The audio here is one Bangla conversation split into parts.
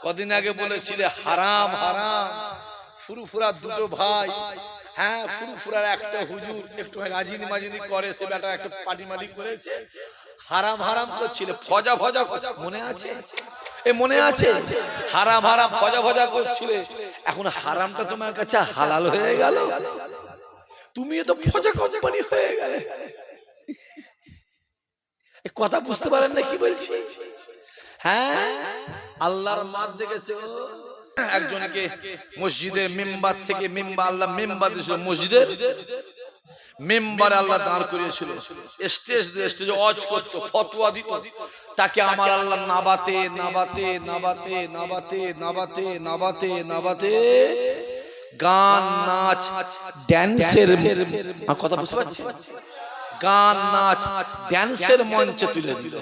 কদিন আগে বলেছিলে হারাম হারাম, ফুরফুরা দুটো ভাই, হ্যাঁ ফুরফুরার একটা হুজুর একটু রাজিনি মাজিনি করে, সে বেটা একটা পাটি মাটি করেছে, হারাম হারাম করছিল, ফজা ফজা, মনে আছে? এ মনে আছে? হারাম হারাম ফজা ফজা করছিলে, এখন হারামটা তোমার কাছে হালাল হয়ে গেল, তুমিও তো ফজা কোম্পানি হয়ে গেলে। কথা বুঝতে পারেন না কি বলছি? হ্যাঁ, আল্লাহর মাদ দেখেছে, একজনকে মসজিদের মেম্বার থেকে মেম্বার, আল্লাহ মেম্বার দিয়েছিল, মসজিদের মেম্বার আল্লাহ দাঁড় করিয়েছিল, স্টেজে ওয়াজ করতো, ফতোয়া দিত, তাকে আমার আল্লাহ নাবাতে নাবাতে নাবাতে নাবাতে নাবাতে নাবাতে নাবাতে গান নাচ ড্যান্সের, কথা বুঝতে পারছি, গান নাচ ড্যান্সের মঞ্চে তুলে দিল।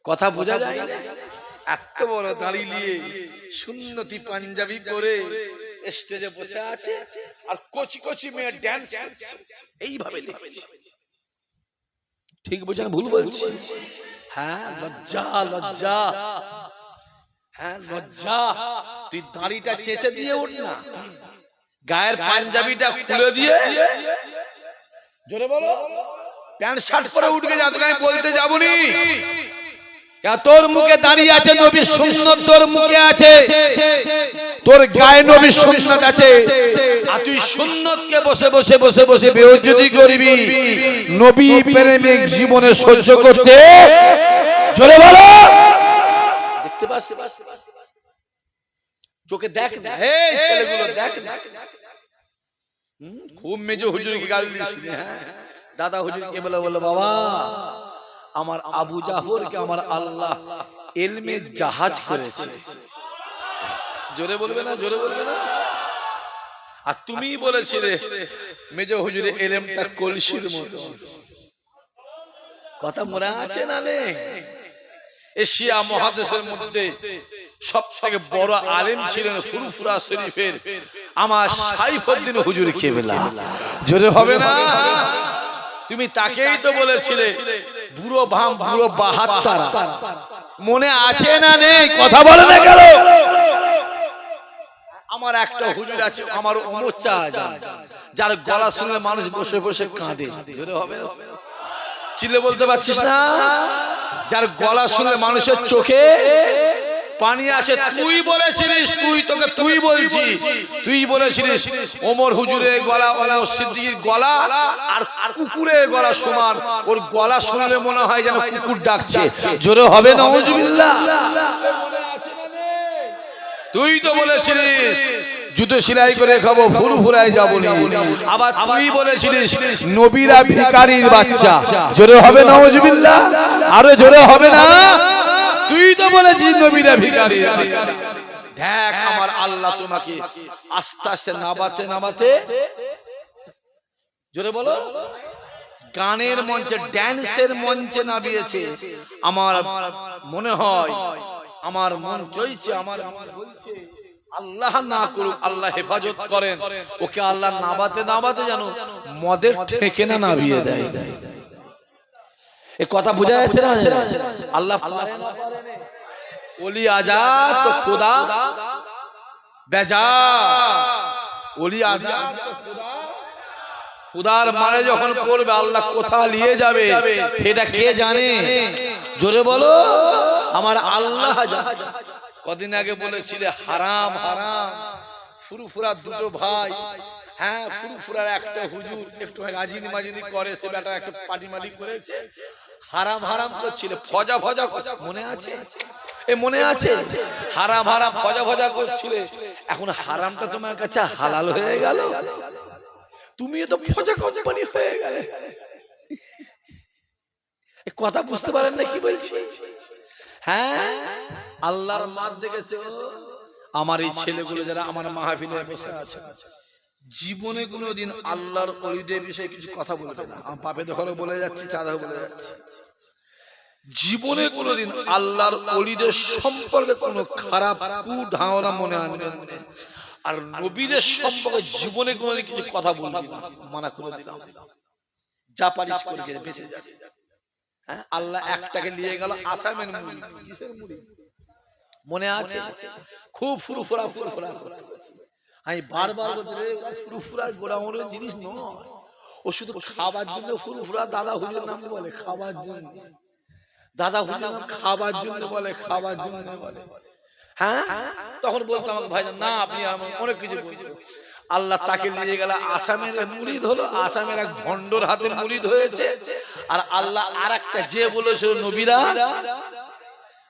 কথা বোঝা যায়? এত বড় দাঁড়িয়ে সুন্নতি পাঞ্জাবি পরে স্টেজে বসে আছে, আর কচি কচি মেয়ে ড্যান্স করছে, এইভাবে দেখছি। ঠিক বুঝেন ভুল বলছি? হ্যাঁ, লজ্জা লজ্জা, হ্যাঁ লজ্জা। তুই দাড়িটা চেঁচে দিয়ে উঠ না, গায়ের পাঞ্জাবিটা খুলে দিয়ে, জোরে বলো, প্যান্ট শার্ট পরে উঠকে যা, তোকে আমি বলতে যাবনি, তোর মুখে দাঁড়িয়ে আছে নবীর সুন্নাত, তোর মুখে আছে, তোর গায়ে নবীর সুন্নাত আছে, আর তুই সুন্নাতকে বসে বসে বসে বসে বেইজ্জতি করবি, নবী প্রেমিক জীবনে সহ্য করতে, জোরে বলো, দেখতে পাচ্ছিস? চোখে দেখ না, এই ছেলেগুলো দেখ না, খুব মেজো হুজুরকে গাল দিয়েছিল, হ্যাঁ দাদা হুজুরকে বলে, বলো বাবা, আমার আবু জাফরকে আমার আল্লাহ ইলমে জাহাজ করেছে, জোরে বলবে না, জোরে বলবে না। আর তুমি বলেছিলে মেজো হুজুরে ইলমটা কলসির মতো, কথা মনে আছে না? নে এশিয়া মহাদেশের মধ্যে সবথেকে বড় আলেম ছিলেন ফুরফুরা শরীফের আমার সাইফুদ্দিন হুজুর কেবলা, জোরে হবে না? তুমি তাকেই তো বলেছিলে বুড়ো ভাম বুড়ো 72, মনে আছে না নেই? কথা বলে না কেন? আমার একটা হুজুর আছে, আমার ওমচ্চা আজান, যার গলা শুনলে মানুষ বসে বসে কাঁদে, জোরে হবে না? চিল্লে বলতে পারছিস না? যার গলা শুনলে মানুষের চোখে পানি আসে। তুই বলেছিলিস, তোকে তুই বলছি, তুই বলেছিলিস ওমর হুজুরের গলা, ওমর সিদ্দিকীর গলা আর কুকুরের গলা সমান, ওর গলা শুনলে মনে হয় যেন কুকুর ডাকছে, জোরে হবে না? নাউজুবিল্লাহ। তুই তো বলেছিলিস জুতো সেলাই করে খাবো, ফুরফুরায় যাবো না। আবার তুই বলেছিলিস নবীরা ভিখারির বাচ্চা, জোরে হবে না? নাউজুবিল্লাহ। আরো জোরে হবে না? তুই তো বলেছিস নবীরা ভিখারির বাচ্চা। দেখ আমার আল্লাহ তোমাকে আস্তে আস্তে নাবাতে নাবাতে, জোরে বলো, গানের মঞ্চে ড্যান্সের মঞ্চে নামিয়েছে। আমার মনে হয়, আমার মন চাইছে, আমার বলছে আল্লাহ না করুক, আল্লাহ হেফাজত করেন, ওকে আল্লাহ নাবাতে নাবাতে যেন মদের ঠেকেনা নামিয়ে দেয়। এই কথা বোঝা যাচ্ছে না? আল্লাহ ওলি আজাদ তো খোদা বেজা, ওলি আজাদ তো খোদা, খুদার মানে যখন পড়বে আল্লাহ কোথা নিয়ে যাবে এটা কে জানে? জোরে বলো, আমার আল্লাহ জানে। কদিন আগে বলেছিলে হারাম হারাম, ফুরফুরা দুটো ভাই, হ্যাঁ ফুরফুরার একটা হুজুর একটু রাজিনি মাজিনি করে, সে বেটা একটা পাটি মাটি করেছে, হারাম হারাম করছিল, ফজা ফজা, মনে আছে? এ মনে আছে? হারাম হারাম ফজা ফজা করছিলে, এখন হারামটা তোমার কাছে হালাল হয়ে গেল, তুমিও তো ফজা কোম্পানি হয়ে গেলে। কথা বুঝতে পারেন না কি বলছি? হ্যাঁ, আল্লাহর মাদ দেখেছে। আমার এই ছেলেগুলো যারা আমার মাহফিলে বসে আছে, জীবনে কোনোদিন আল্লাহর ওলিদের বিষয়ে কিছু কথা বলবে না। আমার বাপে দখলে বলে যাচ্ছি, চাঁদা বলে যাচ্ছি, জীবনে কোনোদিন আল্লাহর ওলিদের সম্পর্কে কোনো খারাপ ধারণা মনে আনবেন না। আর নবীদের সম্পর্কে জীবনে কোনোদিন কিছু কথা বলবি না, মানা করে দিলাম, যা পারিস করে বেঁচে যাবে। হ্যাঁ, আল্লাহ একটাকে নিয়ে গেল আসামের মুড়ি, কিসের মুড়ি? মনে আছে? খুব ফুরফুরা ফুরফুরা করতেছে। আমি বারবার বলছি রে ফুরফুরা গোড়া মনের জিনিস নয়, ও শুধু খাবার জন্য ফুরফুরা। দাদা হুজুর নাম বলে খাবার জন্য, দাদা হুজুর নাম খাবার জন্য বলে, খাবার জন্য বলে। হ্যাঁ, তখন বলতো আমাকে ভাইজান না আপনি অনেক কিছু বলতো। আল্লাহ তাকে নিয়ে গেল আসামের মুরিদ হলো, আসামের এক ভন্ডর হাতে মুরিদ হয়েছে। আর আল্লাহ আর একটা যে বলেছিল নবীরা,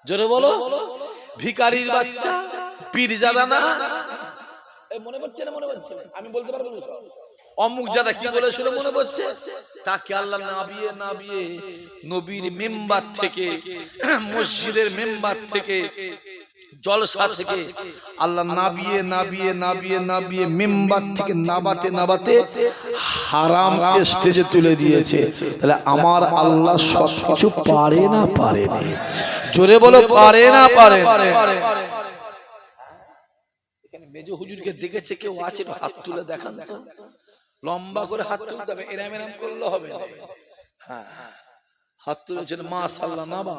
জোরে বলো, ভিখারির বাচ্চা পীরজাদা না, মনে পড়ছে না? মনে পড়ছে? আমি বলতে পারবো অমুক জাদা কি বলেছিল মনে পড়ছে? তাকে আল্লাহ নাবিয়ে নাবিয়ে নবীর মেম্বার থেকে, মসজিদের মেম্বার থেকে, জলসা থেকে আল্লাহ নাবিয়ে নাবিয়ে নাবিয়ে নাবিয়ে মেম্বার থেকে নাবাতে নাবাতে হারাম স্টেজে তুলে দিয়েছে। তাহলে আমার আল্লাহ সবকিছু পারে না পারে না? জোরে বলো, পারে না পারে? এখানে মেজো হুজুরকে দেখেছে কেউ আছে? হাত তুলে দেখান তো, লম্বা করে হাত তুলতে হবে, এরাম এরাম করলে হবে না। হ্যাঁ, হাত তুলেছেন মাশাআল্লাহ নাবা।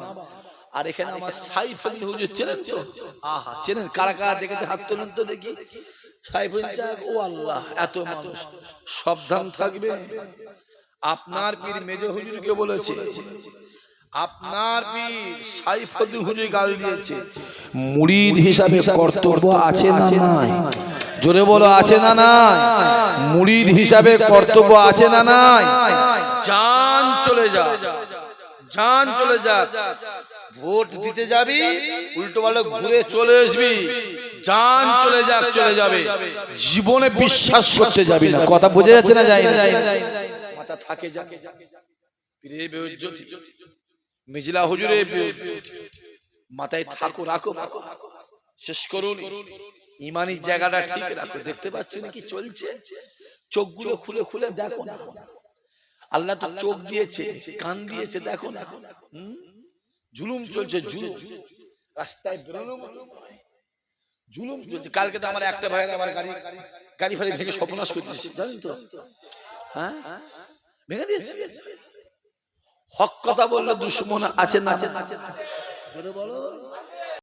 আর এখানে আমার সাইফুল হুজুর চেনেন তো? আহা, চেনেন? কারা কারা দেখেছে হাত তুলেন তো দেখি। সাইফুল চাক, ও আল্লাহ, এত মানুষ। সাবধান থাকবে। আপনার পীর মেজো হুজুরকে বলেছে, আপনার পীর সাইফুল হুজুর গাল দিয়েছে। মুরিদ হিসাবে কর্তব্য আছে না নাই? জোরে বলো, আছে না নাই? মুরিদ হিসাবে কর্তব্য আছে না নাই? জান চলে যা, জান চলে যা, ভোট দিতে যাবি উল্টো পাল্টা ঘুরে চলে আসবি, জান চলে যাক চলে যাবে, জীবনে বিশ্বাস করতে যাবি না। কথা বোঝা যাচ্ছে না? যায় না? মাথা থাকে যা। পীরের বেইজ্জতি, মিজলা হুজুরের বেইজ্জতি, মাথায় থাকো, রাখো, শেষ করুন। ইমানি জায়গাটা ঠিক রাখো। দেখতে পাচ্ছ না কি চলছে? চোখগুলো খুলে খুলে দেখো না। আল্লাহ তো চোখ দিয়েছে, কান দিয়েছে, দেখো না। জুলুম চলছে, জুলুম রাস্তায় বেরোনো জুলুম চলছে। কালকে তো আমার একটা ভাইয়ের আমার গাড়ি ফাড়ি ভেঙে সর্বনাশ করে দিয়েছে, জানেন তো? হ্যাঁ, ভেঙে দিয়েছে। হক কথা বললে দুশ্মন আছে না? বলো,